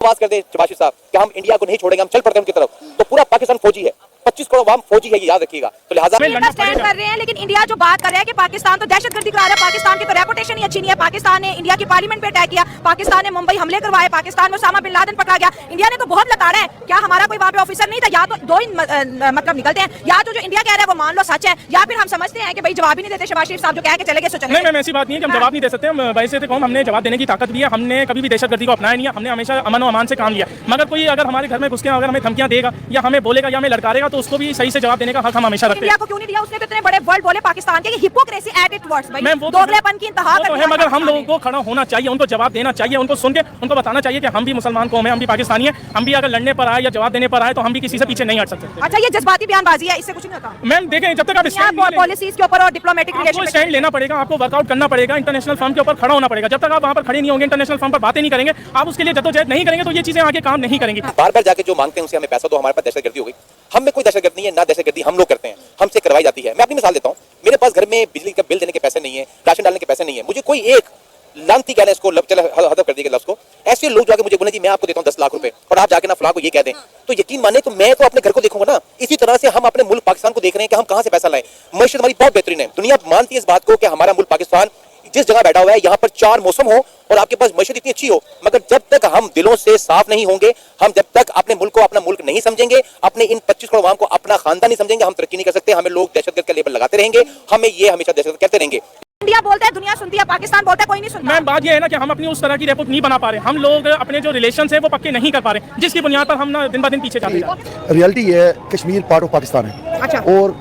बात कर दे शबाशी साहब कि हम इंडिया को नहीं छोड़ेंगे, हम चल पड़ते हैं उनकी तरफ, तो पूरा पाकिस्तान फौजी है, 25 करोड़ आवाम फौजी है, ये याद रखिएगा। तो लिहाजा स्टैंड कर रहे हैं, लेकिन इंडिया जो बात कर रहा है कि पाकिस्तान तो दहशतगर्दी करा रहा है, पाकिस्तान की तो रेपुटेशन ही अच्छी नहीं है, पाकिस्तान ने इंडिया की पार्लियामेंट पे अटैक किया, पाकिस्तान ने मुंबई हमले करवाए, पाकिस्तान में उसामा बिन लादेन पकड़ा गया, इंडिया ने तो बहुत लताड़ा है। क्या हमारा कोई वहाँ पे ऑफिसर नहीं था? या तो दो ही मतलब निकलते हैं, या तो जो इंडिया कह रहा है वो मान लो सच है, या फिर हम समझते हैं कि भाई जवाब ही नहीं देते, शहबाज शरीफ साहब जो कह के चले गए। नहीं मैम, ऐसी बात नहीं है कि हम जवाब नहीं दे सकते। हम वैसे थे कौन, हमने जवाब देने की ताकत भी है, हमने कभी भी दहशतगर्दी को अपनाया नहीं है, हमने हमेशा अमन और अमान से काम लिया। मगर कोई अगर हमारे घर में घुस के अगर हमें धमकियां देगा या हमें बोलेगा या हमें लड़कारेगा, तो उसको भी सही से जवाब देने का हक हम हमेशा रखते हैं। इंडिया को क्यों नहीं दिया? उसने तो इतने बड़े वर्ड बोले पाकिस्तान के, हिपोक्रेसी एट इट वर्ड्स भाई, दोगलेपन की इंतहा तो है। मगर हम लोगों को खड़ा होना चाहिए, उनको जवाब देना चाहिए, उनको सुन के उनको बताना चाहिए कि हम भी मुसलमान कौम है, हम भी पाकिस्तानी है, हम भी अगर लड़ने पर आए या जवाब देने पर आए तो हम भी किसी से पीछे नहीं हट सकते। अच्छा, ये जज्बाती बयानबाजी है, इससे कुछ नहीं होता मैम। देखें, जब तक आप पॉलिसीज के ऊपर और डिप्लोमेटिक रिलेशन स्टैंड लेना पड़ेगा, आपको वर्कआउट करना पड़ेगा, इंटरनेशनल फर्म के ऊपर खड़ा होना पड़ेगा। जब तक आप वहाँ पर खड़े नहीं होंगे, इंटरनेशनल फर्म पर बातें नहीं करेंगे, आप उसके लिए जद्दोजहद नहीं करेंगे, तो ये चीजें आगे काम नहीं करेंगी। बार बार जाके जो मांगते हैं उनसे हमें पैसा दो, हमारे पास दहशतगर्दी हो गई। हम में कोई दहशतगर्दी नहीं है, ना दहशतगर्दी हम लोग करते हैं, हमसे करवाई जाती है। मैं अपनी मिसाल देता हूँ, मेरे पास घर में बिजली का बिल देने के पैसे नहीं है, राशन डालने के पैसे नहीं है, मुझे कोई एक लानती कहना इसको हदफ कर दिया लफ्ज़ को, ऐसे लोग जाके मुझे बोले जी मैं आपको देता हूँ 10 लाख रुपए और आप जाके ना फलां को ये कह दें, तो यकीन माने तो मैं तो अपने घर को देखूंगा ना। इसी तरह से हम अपने मुल्क पाकिस्तान को देख रहे हैं कि हम कहां से पैसा लाएं। मईशत हमारी बहुत बेहतरीन है, दुनिया मानती है इस बात को कि हमारा मुल्क पाकिस्तान जिस जगह बैठा हुआ है, यहाँ पर 4 मौसम हो और आपके पास मईशत इतनी अच्छी हो, मगर जब तक हम दिलों से साफ नहीं होंगे, हम जब तक अपने मुल्क को अपना मुल्क नहीं समझेंगे, अपने इन 25 करोड़ आवाम को अपना खानदान नहीं समझेंगे, हम तरक्की नहीं कर सकते। हमें लोग दहशतगर्द का लेबल लगाते रहेंगे, हमें ये हमेशा दहशतगर्द कहते रहेंगे। इंडिया बोलता है दुनिया सुनती है, पाकिस्तान बोलता है कोई नहीं सुनता। मैम, बात ये है ना कि हम अपनी उस तरह की रेपोर्ट नहीं बना पा रहे, हम लोग अपने जो रिलेशन है वो पक्के नहीं कर पा रहे, जिसकी बुनियाद पर हम ना दिन ब दिन पीछे जाते हैं। रियलिटी ये है, कश्मीर पार्ट ऑफ पाकिस्तान है। अच्छा। और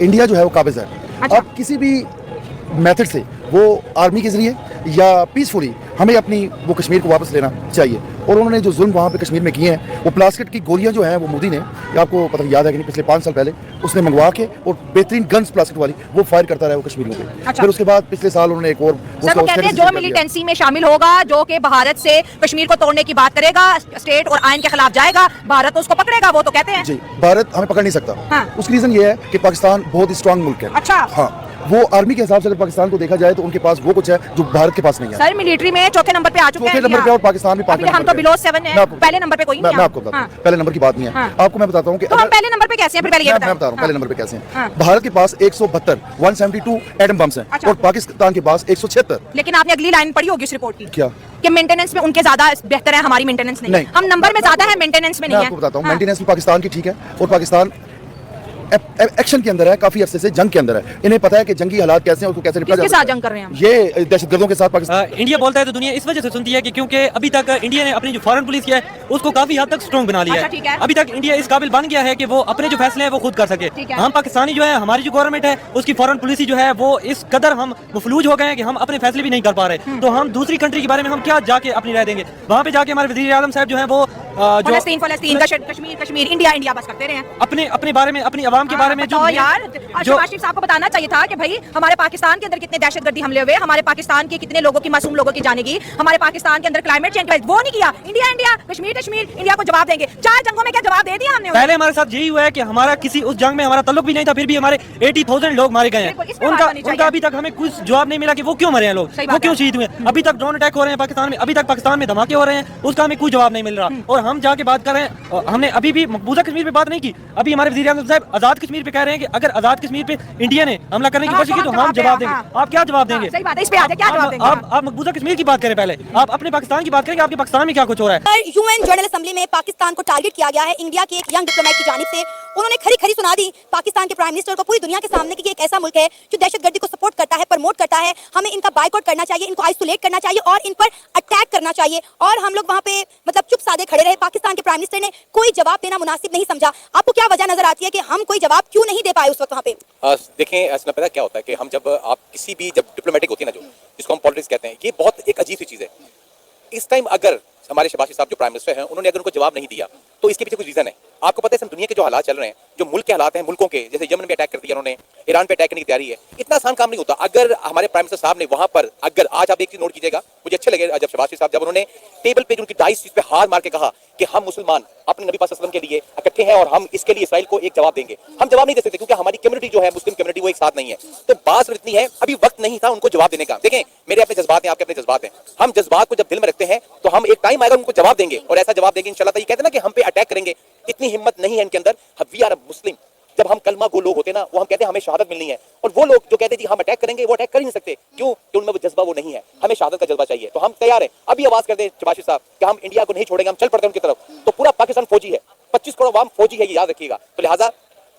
इंडिया जो है वो काबिज है। अच्छा। अब किसी भी मेथड से, वो आर्मी के जरिए या पीसफुली, हमें अपनी वो कश्मीर को वापस लेना चाहिए। और उन्होंने जो जुल्म वहाँ पे कश्मीर में किए हैं, वो प्लास्टिक की गोलियां जो हैं वो मोदी ने, आपको पता याद है कि नहीं, पिछले 5 साल पहले उसने मंगवा के और बेहतरीन गन्स प्लास्टिक वाली वो फायर करता रहा वो कश्मीरियों पे। अच्छा। फिर उसके बाद पिछले साल उन्होंने एक और सर, वो कहते हैं जो मिलिटेंसी में शामिल होगा, जो कि भारत से कश्मीर को तोड़ने की बात करेगा, स्टेट और आइन के खिलाफ जाएगा, भारत उसको पकड़ेगा, वो तो कहते हैं। जी, भारत हमें पकड़ नहीं सकता। हाँ। उसकी रीजन ये है कि पाकिस्तान बहुत ही स्ट्रांग मुल्क है। अच्छा। हाँ, वो आर्मी के हिसाब से अगर पाकिस्तान को देखा जाए तो उनके पास वो कुछ है जो भारत के पास नहीं है। सर, मिलिट्री में चौथे नंबर पे आ चुके हैं, चौथे नंबर पे, और पाकिस्तान भी 5 नंबर पे। हम तो बिलो 7 है, पहले नंबर पे कोई नहीं है। मैं आपको बताता हूँ, पहले नंबर की बात नहीं है। हाँ। आपको मैं बताता हूँ कि तो हम पहले नंबर पे कैसे हैं, फिर पहले ये मैं बता रहा हूँ पहले नंबर पे कैसे हैं। भारत के पास 172 एटम बम्स हैं। अच्छा। और पाकिस्तान के पास 176। लेकिन आपने अगली लाइन पढ़ी होगी इस रिपोर्ट की, क्या? कि मेंटेनेंस में उनके ज्यादा बेहतर है, हमारी मेंटेनेंस नहीं। हम नंबर में ज्यादा है, मेंटेनेंस में नहीं है। मैं आपको बताता हूँ, मेंटेनेंस में पाकिस्तान की ठीक है, और पाकिस्तान एक्शन के अंदर है, काफी अरसे से जंग के अंदर है। इन्हें पता है कि जंगी हालात कैसे हैं, उसको कैसे निपटा किसके जाता है। साथ जंग कर रहे हैं हम? ये दहशतगर्दों के साथ पाकिस्तान। इंडिया बोलता है तो दुनिया इस वजह से सुनती है कि क्योंकि अभी तक इंडिया ने अपनी जो फॉरेन पुलिस है उसको काफी हद तक स्ट्रॉन्ग बना लिया अच्छा, ठीक है। है। अभी तक इंडिया इस काबिल बन गया है कि वो अपने जो फैसले हैं वो खुद कर सके। हम पाकिस्तानी जो है, हमारी जो गवर्नमेंट है, उसकी फॉरेन पॉलिसी जो है वो इस कदर हम मफलूज हो गए हैं कि हम अपने फैसले भी नहीं कर पा रहे। तो हम दूसरी कंट्री के बारे में हम क्या जाके अपनी राय देंगे? वहाँ पे जाके हमारे वज़ीर आज़म साहब जो है वो फलस्तीन, कश्मीर, इंडिया बस करते रहे हैं। अपने बारे में, अपनी आवाम के बारे में जो यार शहबाज शरीफ साहब को बताना चाहिए था कि भाई हमारे पाकिस्तान के अंदर कितने दहशतगर्दी हमले हुए, हमारे पाकिस्तान के कितने लोगों की, मासूम लोगों की जाने गई, हमारे पाकिस्तान के अंदर क्लाइमेट चेंज, वो नहीं किया। इंडिया कश्मीर, इंडिया को जवाब देंगे। 4 जंगों में क्या जवाब दे दिया हमने? पहले हमारे साथ यही हुआ है कि हमारा किसी उस जंग में हमारा ताल्लुक भी नहीं था, फिर भी हमारे 80,000 लोग मारे गए हैं। उनका अभी तक हमें कुछ जवाब नहीं मिला कि वो क्यों मरे हैं, लोग वो क्यों शहीद हुए। अभी तक ड्रोन अटैक हो रहे हैं पाकिस्तान में, अभी तक पाकिस्तान में धमाके हो रहे हैं, उसका हमें कोई जवाब नहीं मिल रहा। और हम जाके बात कर रहे हैं, हमने अभी भी मकबूजा कश्मीर पे बात नहीं की। अभी हमारे वज़ीर आज़म साहब आजाद कश्मीर पे कह रहे हैं कि अगर आजाद कश्मीर पे इंडिया ने हमला करने की कोशिश की तो हम जवाब देंगे। आप क्या जवाब देंगे? सही बात है, इस पे आ जाए, क्या जवाब देंगे? आप मकबूजा कश्मीर की बात करें, पहले आप अपने पाकिस्तान की बात करें कि आपके पाकिस्तान में क्या कुछ हो रहा है। यूएन जनरल असेंबली में पाकिस्तान को टारगेट किया गया है इंडिया के एक यंग डिप्लोमेट की जानिब से। उन्होंने खरी खरी सुना दी पाकिस्तान के प्राइम मिनिस्टर को पूरी दुनिया के सामने कि ये एक ऐसा मुल्क है जो दहशतगर्दी को सपोर्ट करता है, प्रमोट करता है, हमें इनका बायकॉट करना चाहिए, इनको आइसोलेट करना चाहिए और इन पर अटैक करना चाहिए। और हम लोग वहाँ पे मतलब चुप साधे खड़े रहे। पाकिस्तान के प्राइम मिनिस्टर ने कोई जवाब देना मुनासिब नहीं समझा। आपको क्या वजह नजर आती है कि हम कोई जवाब क्यों नहीं दे पाए उस वक्त वहाँ पे? देखें, असल में पता क्या होता है कि हम जब आप किसी भी जब डिप्लोमेटिक होती है ना, जो जिसको हम पॉलिटिक्स कहते हैं, ये बहुत एक अजीब सी चीज़ है। इस टाइम अगर हमारे शहबाज शरीफ साहब जो प्राइम मिनिस्टर हैं, उन्होंने अगर उनको जवाब नहीं दिया तो इसके पीछे कुछ रीज़न है। आपको पता है इस दुनिया के जो हालात चल रहे हैं, जो मुल्क के हालात हैं मुल्कों के, जैसे यमन पे अटैक कर दिया उन्होंने, ईरान पे अटैक करने की तैयारी है, इतना आसान काम नहीं होता। अगर हमारे प्राइम मिनिस्टर साहब ने वहां पर, अगर आज आप एक चीज नोट कीजिएगा, मुझे अच्छे लगे जब शहबाज शरीफ साहब जब उन्होंने टेबल पे उनकी डाइस पे हार मार के कहा कि हम मुसलमान अपने नबी पाक सल्लल्लाहु अलैहि वसल्लम के लिए इकट्ठे हैं और हम इसके लिए इसराइल को एक जवाब देंगे। हम जवाब नहीं दे सकते क्योंकि हमारी कम्युनिटी जो है, मुस्लिम कम्युनिटी, वो एक साथ नहीं है। तो बात इतनी है, अभी वक्त नहीं था उनको जवाब देने का। देखें, मेरे अपने जज्बात हैं, आपके अपने जज्बात हैं, हम जज्बात को जब दिल में रखते हैं तो हम एक टाइम आएगा उनको जवाब देंगे और ऐसा जवाब देंगे इंशाल्लाह। ये कहते हैं ना कि हम पे अटैक करेंगे, इतनी हिम्मत नहीं है इनके अंदर। वी आर मुस्लिम, जब हम कलमा गो लोग होते हैं ना, वो हम कहते हैं हमें शहादत मिलनी है, और वो लोग जो कहते हैं जी हम अटैक करेंगे, वो अटैक कर ही नहीं सकते। क्यों? कि उनमें वो जज्बा वो नहीं है। हमें शहादत का जज्बा चाहिए। तो हम तैयार हैं, अभी आवाज कर दे शहबाज शरीफ साहब कि हम इंडिया को नहीं छोड़ेंगे, हम चल पड़ते हैं उनकी तरफ। तो पूरा पाकिस्तान फौजी है, 25 करोड़ आवाम फौजी है, ये याद रखिएगा। तो लिहाजा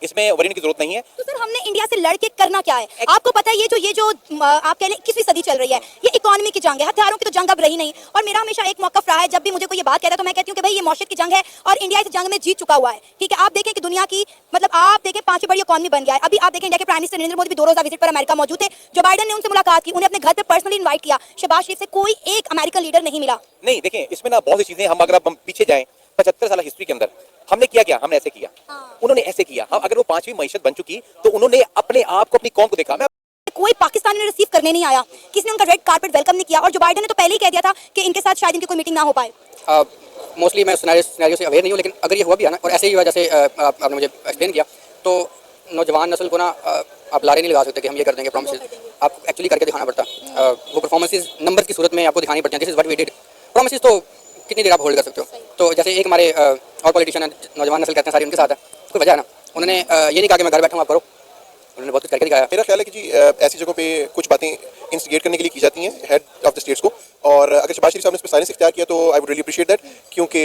इसमें वरीने की जरूरत नहीं है। तो सर हमने इंडिया से लड़के करना क्या है? आपको पता है ये जो आप कह लें 21वीं सदी चल रही है, ये इकोनॉमी की जंग है, हथियारों की तो जंग अब रही नहीं। और मेरा हमेशा एक मौकफ रहा है, जब भी मुझे कोई ये बात कहता है तो मैं कहती हूँ कि भाई ये मौशियत की जंग है और इंडिया इस जंग में जीत चुका हुआ है। ठीक है, आप देखें कि दुनिया की मतलब आप देखें 5वीं बड़ी इकोनॉमी बन गया है। अभी आप देखें इंडिया के प्राइम मिनिस्टर नरेंद्र मोदी भी 2 रोजा विजिट पर अमेरिका मौजूद थे। जो बाइडन ने उनसे मुलाकात की, उन्हें अपने घर पर पर्सनली इन्वाइट किया। शहबाज शरीफ से कोई एक अमेरिकन लीडर नहीं मिला। नहीं, देखें इसमें ना बहुत सी चीजें, हम अगर हम पीछे जाएं 75 साल हिस्ट्री के अंदर, हमने क्या, हमने ऐसे किया, उन्होंने ऐसे किया। हम अगर वो 5वीं मईशत बन चुकी तो उन्होंने अपने आप को, अपनी कौम को देखा। कोई पाकिस्तानी ने रिसीव करने नहीं आया, किसी ने उनका रेड कारपेट वेलकम नहीं किया। और जो बाइडन ने तो पहले ही कह दिया था कि इनके साथ शायद इनकी कोई मीटिंग ना हो पाए। मोस्टली मैं सिनेरियो से अवेयर नहीं हूँ, लेकिन अगर ये हुआ भी है ना, और ऐसे ही हुआ जैसे आपने मुझे एक्सप्लेन किया, तो नौजवान नस्ल को ना आप लारे नहीं लगा सकते कि हम ये कर देंगे प्रॉमिसेस। आप एक्चुअली करके दिखाना पड़ता। वो परफॉर्मेंसेस नंबर की सूरत में आपको दिखानी पड़ती है। This is what we did. Promises तो कितनी देर आप होल्ड कर सकते हो? तो जैसे एक हमारे और पॉलिटिशियन नौजवान नस्ल कहते हैं सारी उनके साथ है, कोई वजह है ना, उन्होंने ये नहीं कहा कि मैं घर बैठा हूँ आप करो, उन्होंने बहुत कुछ करके दिखाया। मेरा ख्याल है कि जी ऐसी जगहों पे कुछ बातें इंस्टिगेट करने के लिए की जाती हैं हेड ऑफ द स्टेट्स को, और अगर शहबाज शरीफ साहब ने इस पर साइलेंस इख्तियार किया तो I would really appreciate that, क्योंकि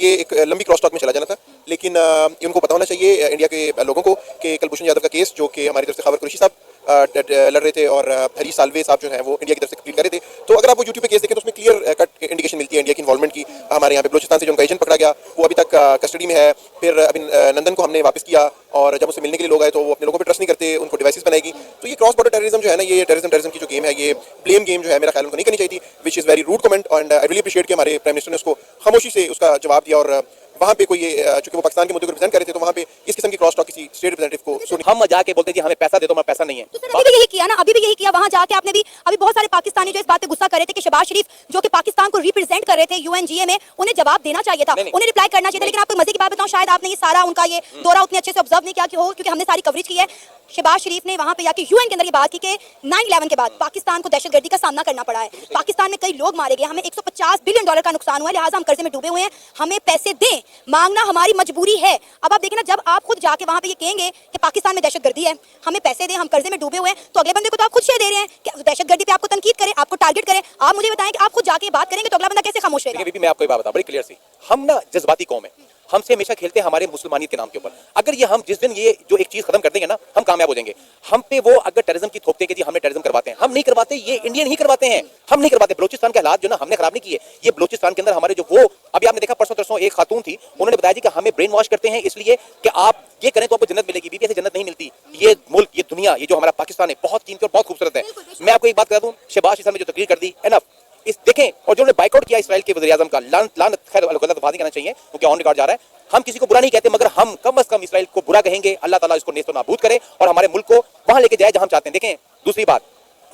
ये एक लंबी क्रॉस टॉक में चला जाना था। लेकिन उनको पता होना चाहिए इंडिया के लोगों को कि कुलभूषण यादव का केस, जो कि हमारी तरफ से खबर कुरैशी साहब लड़ रहे थे और हरीश साल्वे साहब जो हैं वो इंडिया की तरफ से कंप्लीट कर रहे थे, तो अगर आप वो यूट्यूब पे केस देखें तो उसमें क्लियर कट इंडिकेशन मिलती है इंडिया की इन्वॉल्वमेंट की। हमारे यहाँ पे बलोचिस्तान से जो उनका एजेंट पकड़ा गया वो अभी तक कस्टडी में है। फिर अभी नंदन को हमने वापस किया और जब उससे मिलने के लिए लोग आए तो वो अपने लोगों पर ट्रस्ट नहीं करते, उनको डिवाइसेस बनाएगी। तो ये क्रॉस बॉर्डर टेररिज्म जो है ना, ये टेररिज्म की जो गेम है, ये ब्लेम गेम जो है, मेरा ख्याल उनको नहीं करनी चाहिए थी, which is very rude comment. And I really appreciate कि हमारे प्राइम मिनिस्टर ने उसको खामोशी से उसका जवाब दिया। और वहाँ पे कोई चूंकि वो पाकिस्तान के मुद्दे को रिप्रेजेंट कर रहे थे, तो वहाँ पे इस किस्म की क्रॉस टॉक किसी स्टेट रिप्रेजेंटेटिव को सुनी। हम जाके बोलते जी हमें पैसा दे दो, हमारा पैसा नहीं है। तो सर अभी भी यही किया ना, अभी भी यही किया। वहाँ जाके आपने भी, अभी बहुत सारे पाकिस्तानी जो इस बात पे गुस्सा कर रहे थे कि शहबाज शरीफ जो कि पाकिस्तान को रिप्रेजेंट कर रहे थे UNGA में, उन्हें जवाब देना चाहिए था, उन्हें रिप्लाई करना चाहिए था। लेकिन आपको मजे की बात बताऊं, शायद आपने ये सारा उनका ये दौरा उतने अच्छे से ऑब्जर्व नहीं किया क्योंकि हमने सारी कवरेज की है। शहबाज शरीफ ने वहाँ पे जाके UN के अंदर ये बात की कि 9/11 के बाद पाकिस्तान को दहशतगर्दी का सामना करना पड़ा है, पाकिस्तान में कई लोग मारे गए, हमें $150 बिलियन का नुकसान हुआ है, लिहाजा हम कर्जे में डूबे हुए हैं, हमें पैसे दें, मांगना हमारी मजबूरी है। अब आप देखें ना, जब आप खुद जाके वहाँ पे ये कहेंगे कि पाकिस्तान में दहशतगर्दी है, हमें पैसे दें, हम कर्जे में डूबे हुए हैं, तो अगले बंदे को तो आप खुद शेयर दे रहे हैं कि दहशतगर्दी पे आपको तनकीद करें, आपको टारगेट करें। आप मुझे बताएं कि आप खुद जाके बात करेंगे तो अगला बंदा कैसे खामोश रहेगा? मैं आपको एक बात बताऊं बड़ी क्लियर सी, हम ना जज्बाती कौम है, हमसे हमेशा खेलते हैं हमारे मुसलमानियत के नाम के ऊपर। अगर ये हम जिस दिन ये जो एक चीज खत्म कर देंगे ना, हम कामयाब हो जाएंगे। हम पे वो अगर टेररिज्म की थोपते कि जी हमने टेररिज्म करवाते हैं, हम नहीं करवाते, ये इंडियन ही करवाते हैं, हम नहीं करवाते। बलोचिस्तान के हालात जो ना हमने खराब नहीं किए, ये बलोचिस्तान के अंदर हमारे जो वो अभी आपने देखा परसों तरसों एक खातून थी, उन्होंने बताया जी कि हमें ब्रेन वॉश करते हैं इसलिए कि आप ये करें तो आपको जन्नत मिलेगी। बीबी ऐसे जन्नत नहीं मिलती। ये मुल्क, ये दुनिया, ये जो हमारा पाकिस्तान है, बहुत कीमती और बहुत खूबसूरत है। मैं आपको एक बात कह दूं, शहबाज शरीफ ने जो तकरीर कर दी, एनफ। इस देखें, और जो उन्होंने बाइकआउट किया इसराइल के वज़ीर आज़म का, लानत, खैर गलत बात नहीं कहना चाहिए क्योंकि ऑन रिकॉर्ड जा रहा है। हम किसी को बुरा नहीं कहते, मगर हम कम अज कम इसराइल को बुरा कहेंगे, अल्लाह ताला इसको नेस्तो नाबूद करे और हमारे मुल्क को वहां लेके जाए जहां हम चाहते हैं। देखें, दूसरी बात,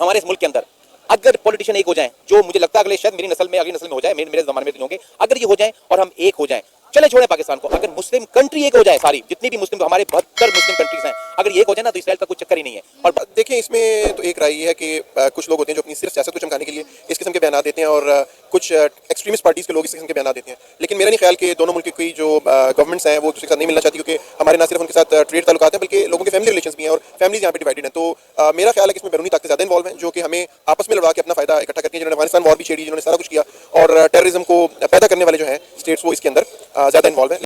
हमारे इस मुल्क के अंदर अगर पॉलिटिशियन एक हो जाएं, जो मुझे लगता है अगले शायद मेरी नस्ल में, अगली नस्ल में हो जाए, मेरे जमाने में तो होंगे, अगर ये हो जाएं और हम एक हो जाएं, चले छोड़े पाकिस्तान को, अगर मुस्लिम कंट्री एक हो जाए, सारी जितनी भी मुस्लिम, हमारे 72 मुस्लिम कंट्रीज हैं, अगर ये एक हो जाए ना तो इसराइल का कुछ चक्कर ही नहीं है। और देखिए, इसमें तो एक राय ये है कि कुछ लोग होते हैं जो अपनी सिर्फ सियासत को चमकाने के लिए इस किस्म के बयान देते हैं, और कुछ एक्सट्रीमिस्ट पार्टीज के लोग इस किस्म के बयान देते हैं। लेकिन मेरा नहीं ख्याल कि दोनों मुल्क की जो गवर्नमेंट्स हैं वो दूसरे के साथ नहीं मिलना चाहती, क्योंकि हमारे ना सिर्फ उनके साथ ट्रेड ताल्लुकात हैं बल्कि लोगों के फैमिली रिलेशंस भी हैं और फैमिलीज यहाँ पे डिवाइडेड हैं। तो मेरा ख्याल है कि इसमें बैरूनी ताकतें ज़्यादा इन्वॉल्व हैं, जो कि हमें आपस में लड़ा के अपना फायदा इकट्ठा करती हैं, जिन्होंने अफगानिस्तान वॉर भी छेड़ी, जिन्होंने सारा कुछ किया, और टेररिज्म को पैदा करने वाले जो हैं स्टेट्स वो इसके अंदर ज़्यादा इन्वॉल्व हैं।